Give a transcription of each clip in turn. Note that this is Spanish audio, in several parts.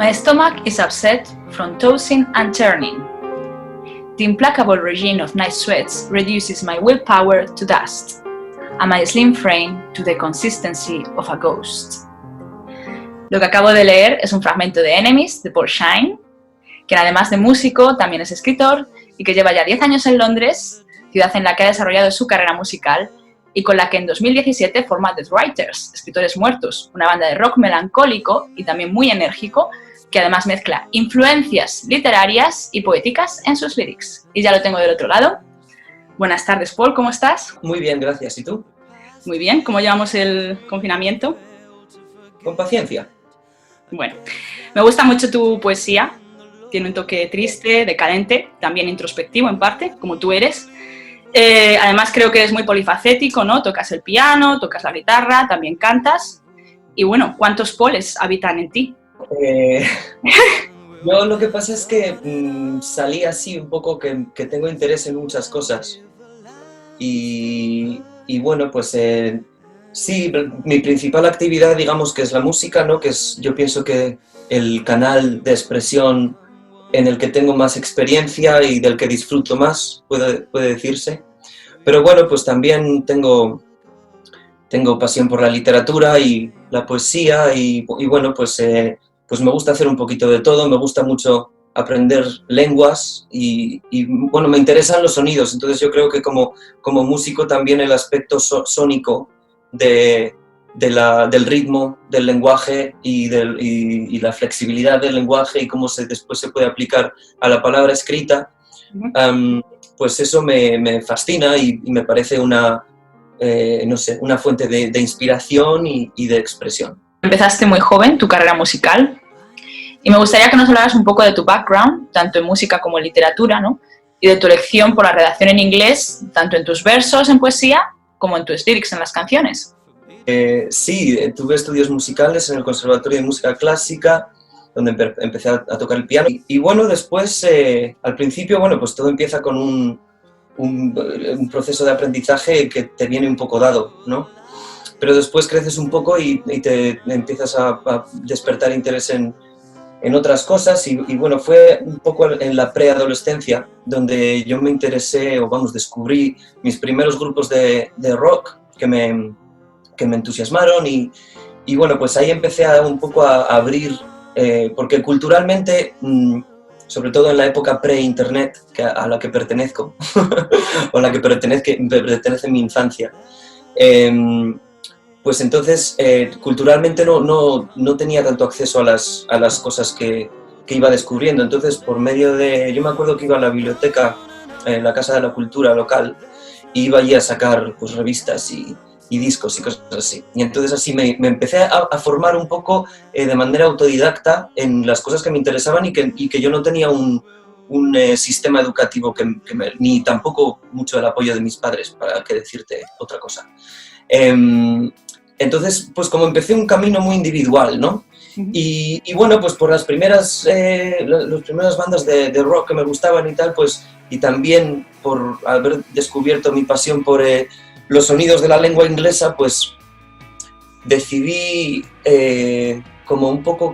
My stomach is upset from tossing and turning. The implacable regime of night sweats reduces my willpower to dust, and my slim frame to the consistency of a ghost. Lo que acabo de leer es un fragmento de Enemies, de Paul Shine, quien además de músico también es escritor y que lleva ya 10 años en Londres, ciudad en la que ha desarrollado su carrera musical y con la que en 2017 forma The Writers, Escritores Muertos, una banda de rock melancólico y también muy enérgico que además mezcla influencias literarias y poéticas en sus lyrics. Y ya lo tengo del otro lado. Buenas tardes, Paul, ¿cómo estás? Muy bien, gracias. ¿Y tú? Muy bien, ¿cómo llevamos el confinamiento? Con paciencia. Bueno, me gusta mucho tu poesía. Tiene un toque triste, decadente, también introspectivo en parte, como tú eres. Además creo que eres muy polifacético, ¿no? Tocas el piano, tocas la guitarra, también cantas. Y bueno, ¿cuántos Paules habitan en ti? Yo lo que pasa es que salí así un poco que tengo interés en muchas cosas. Y bueno, pues sí, mi principal actividad, digamos, que es la música, ¿no? Que es, yo pienso que el canal de expresión en el que tengo más experiencia y del que disfruto más, puede decirse. Pero bueno, pues también tengo pasión por la literatura y la poesía y bueno, pues me gusta hacer un poquito de todo, me gusta mucho aprender lenguas y bueno, me interesan los sonidos, entonces yo creo que como músico también el aspecto sónico del ritmo, del lenguaje y la flexibilidad del lenguaje y cómo después se puede aplicar a la palabra escrita, pues eso me fascina y me parece una fuente de inspiración y de expresión. Empezaste muy joven tu carrera musical y me gustaría que nos hablaras un poco de tu background, tanto en música como en literatura, ¿no? Y de tu elección por la redacción en inglés, tanto en tus versos en poesía como en tus lyrics en las canciones. Sí, tuve estudios musicales en el Conservatorio de Música Clásica, donde empecé a tocar el piano. Y bueno, después, al principio, bueno, pues todo empieza con un proceso de aprendizaje que te viene un poco dado, ¿no? Pero después creces un poco y te empiezas a despertar interés en otras cosas y bueno, fue un poco en la preadolescencia donde yo me interesé, descubrí mis primeros grupos de rock que me entusiasmaron y bueno, pues ahí empecé un poco a abrir, porque culturalmente, sobre todo en la época pre-internet a la que pertenezco, o a la que pertenece mi infancia, pues entonces culturalmente no tenía tanto acceso a las cosas que iba descubriendo. Entonces, por medio yo me acuerdo que iba a la biblioteca, la Casa de la Cultura local, y iba allí a sacar pues, revistas y discos y cosas así. Y entonces así me empecé a formar un poco de manera autodidacta en las cosas que me interesaban y que yo no tenía un sistema educativo ni tampoco mucho el apoyo de mis padres, para que decirte otra cosa. Entonces, pues como empecé un camino muy individual, ¿no? Y bueno, pues por las primeras bandas de rock que me gustaban y tal, pues, y también por haber descubierto mi pasión por los sonidos de la lengua inglesa, pues decidí como un poco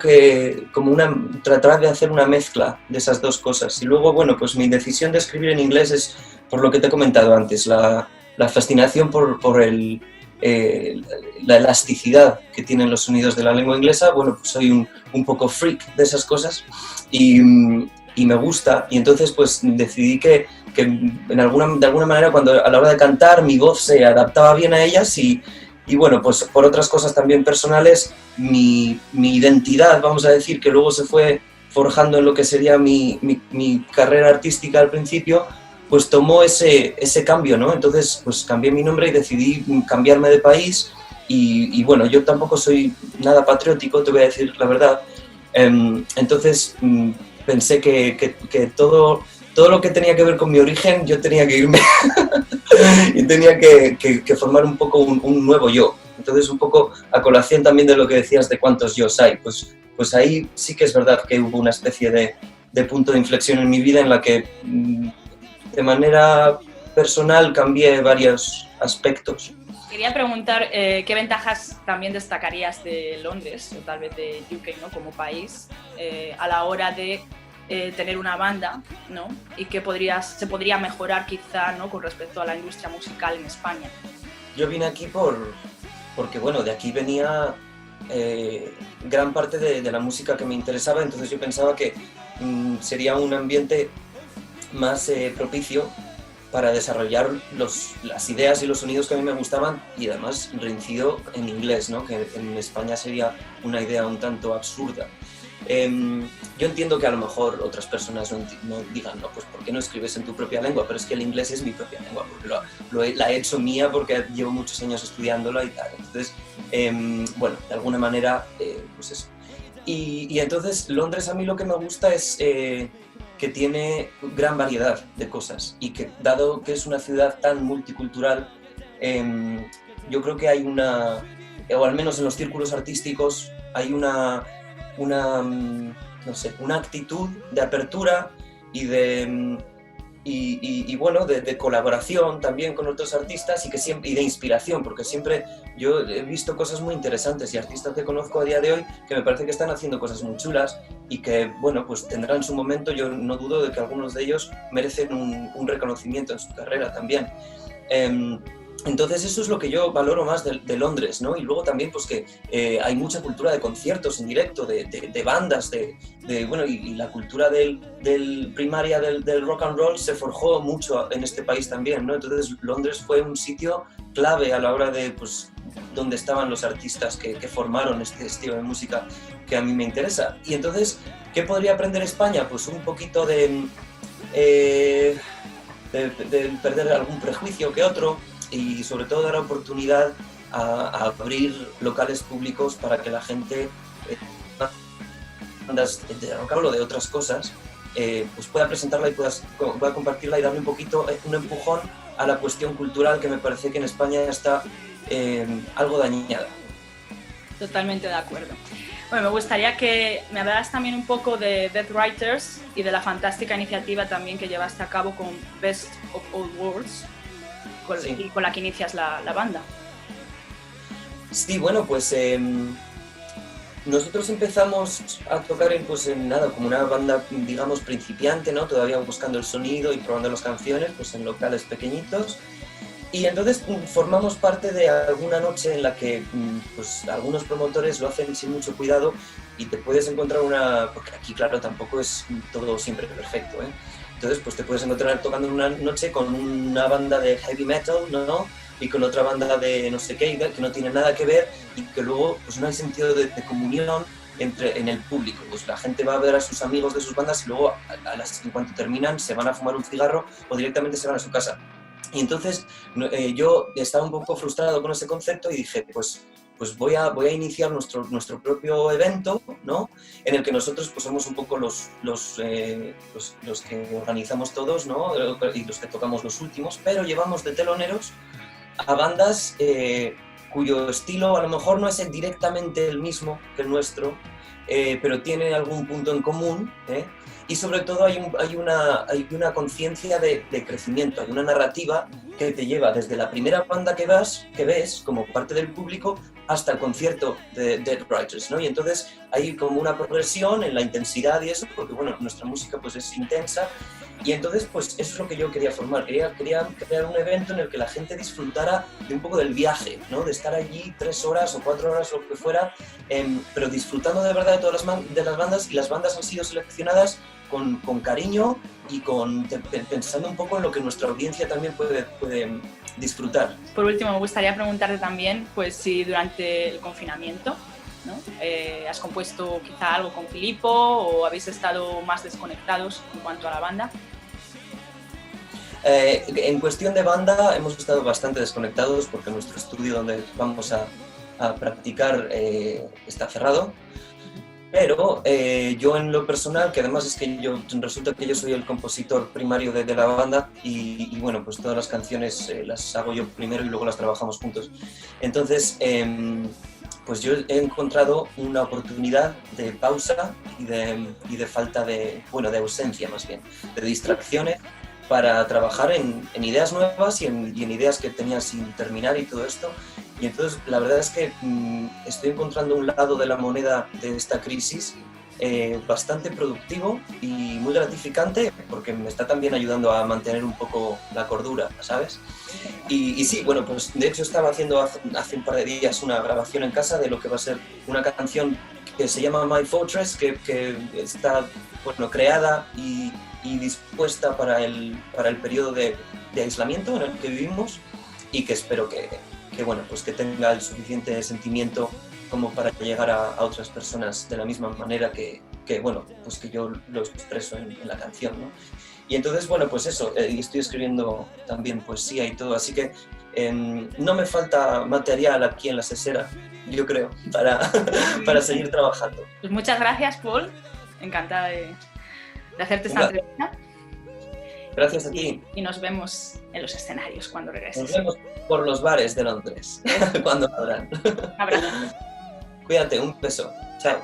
tratar de hacer una mezcla de esas dos cosas. Y luego, bueno, pues mi decisión de escribir en inglés es por lo que te he comentado antes, la fascinación por la elasticidad que tienen los sonidos de la lengua inglesa. Bueno, pues soy un poco freak de esas cosas y me gusta, y entonces pues decidí que de alguna manera a la hora de cantar mi voz se adaptaba bien a ellas y bueno, pues por otras cosas también personales, mi identidad, vamos a decir, que luego se fue forjando en lo que sería mi carrera artística al principio, pues tomó ese cambio, ¿no? Entonces pues cambié mi nombre y decidí cambiarme de país y bueno, yo tampoco soy nada patriótico, te voy a decir la verdad. Entonces pensé que todo lo que tenía que ver con mi origen, yo tenía que irme y tenía que formar un poco un nuevo yo. Entonces, un poco a colación también de lo que decías de cuántos yos hay, pues ahí sí que es verdad que hubo una especie de punto de inflexión en mi vida en la que de manera personal cambié varios aspectos. Quería preguntar qué ventajas también destacarías de Londres, o tal vez de UK, ¿no? Como país, a la hora de tener una banda, ¿no? Y qué se podría mejorar quizá, ¿no? Con respecto a la industria musical en España. Yo vine aquí porque, bueno, de aquí venía gran parte de la música que me interesaba, entonces yo pensaba que sería un ambiente más propicio para desarrollar las ideas y los sonidos que a mí me gustaban, y además reincido en inglés, ¿no? Que en España sería una idea un tanto absurda. Yo entiendo que a lo mejor otras personas no digan, no, pues ¿por qué no escribes en tu propia lengua? Pero es que el inglés es mi propia lengua, porque la he hecho mía porque llevo muchos años estudiándola y tal. Entonces, bueno, de alguna manera, pues eso. Y entonces Londres a mí lo que me gusta es que tiene gran variedad de cosas, y que dado que es una ciudad tan multicultural, yo creo que hay o al menos en los círculos artísticos, hay no sé, una actitud de apertura y bueno, de colaboración también con otros artistas, y de inspiración, porque siempre yo he visto cosas muy interesantes y artistas que conozco a día de hoy que me parece que están haciendo cosas muy chulas y que, bueno, pues tendrán su momento. Yo no dudo de que algunos de ellos merecen un reconocimiento en su carrera también. Entonces eso es lo que yo valoro más de Londres, ¿no? Y luego también pues que hay mucha cultura de conciertos en directo, de bandas, bueno, y la cultura primaria del rock and roll se forjó mucho en este país también, ¿no? Entonces Londres fue un sitio clave a la hora de, pues, donde estaban los artistas que formaron este estilo de música que a mí me interesa. Y entonces, ¿qué podría aprender España? Pues un poquito de perder algún prejuicio que otro, y sobre todo dar oportunidad a abrir locales públicos para que la gente, bandas de rock o de otras cosas, pues pueda presentarla y pueda compartirla, y darle un poquito, un empujón a la cuestión cultural, que me parece que en España está algo dañada. Totalmente de acuerdo. Bueno, me gustaría que me hablaras también un poco de Dead Writers y de la fantástica iniciativa también que llevaste a cabo con Best of All Worlds, y con la que inicias la banda. Sí, bueno, pues nosotros empezamos a tocar como una banda, digamos, principiante, ¿no? Todavía buscando el sonido y probando las canciones, pues en locales pequeñitos. Y entonces formamos parte de alguna noche en la que pues algunos promotores lo hacen sin mucho cuidado, y te puedes encontrar porque aquí claro tampoco es todo siempre perfecto, ¿eh? Entonces pues te puedes encontrar tocando una noche con una banda de heavy metal, ¿no? Y con otra banda de no sé qué, que no tiene nada que ver, y que luego pues no hay sentido de comunión en el público. Pues la gente va a ver a sus amigos de sus bandas, y luego en cuanto terminan se van a fumar un cigarro o directamente se van a su casa. Y entonces yo estaba un poco frustrado con ese concepto y dije, pues voy a iniciar nuestro propio evento, ¿no? En el que nosotros pues somos un poco los que organizamos todos, ¿no? Y los que tocamos los últimos, pero llevamos de teloneros a bandas cuyo estilo a lo mejor no es directamente el mismo que el nuestro, pero tiene algún punto en común, ¿eh? Y sobre todo hay una conciencia de crecimiento, hay una narrativa que te lleva desde la primera banda que ves como parte del público hasta el concierto de Dead Writers, ¿no? Y entonces hay como una progresión en la intensidad y eso, porque bueno, nuestra música pues es intensa, y entonces pues eso es lo que yo quería formar. Quería crear un evento en el que la gente disfrutara de un poco del viaje, ¿no? De estar allí 3 horas o 4 horas o lo que fuera, pero disfrutando de verdad de todas las bandas, y las bandas han sido seleccionadas con cariño y pensando un poco en lo que nuestra audiencia también puede disfrutar. Por último, me gustaría preguntarte también, pues si durante el confinamiento, ¿no? ¿Has compuesto quizá algo con Filippo o habéis estado más desconectados en cuanto a la banda? En cuestión de banda hemos estado bastante desconectados porque nuestro estudio donde vamos a practicar está cerrado. Pero yo en lo personal, que además es que resulta que yo soy el compositor primario de la banda, y bueno, pues todas las canciones las hago yo primero y luego las trabajamos juntos. Entonces, pues yo he encontrado una oportunidad de pausa y de falta de ausencia más bien, de distracciones, para trabajar en ideas nuevas y en ideas que tenía sin terminar y todo esto. Y entonces la verdad es que estoy encontrando un lado de la moneda de esta crisis bastante productivo y muy gratificante, porque me está también ayudando a mantener un poco la cordura, ¿sabes? Y sí, bueno, pues de hecho estaba haciendo hace un par de días una grabación en casa de lo que va a ser una canción que se llama My Fortress, que está, bueno, creada y dispuesta para el periodo de aislamiento en el que vivimos, y que espero que bueno, pues que tenga el suficiente sentimiento como para llegar a otras personas de la misma manera que bueno, pues que yo lo expreso en la canción, ¿no? Y entonces, bueno, pues eso, estoy escribiendo también poesía y todo, así que no me falta material aquí en la Sesera, yo creo, para seguir trabajando. Pues muchas gracias, Paul. Encantada de hacerte esta entrevista. Gracias a ti. Y nos vemos en los escenarios cuando regreses. Nos vemos por los bares de Londres, cuando abran. Un abrazo. Cuídate, un beso. Chao.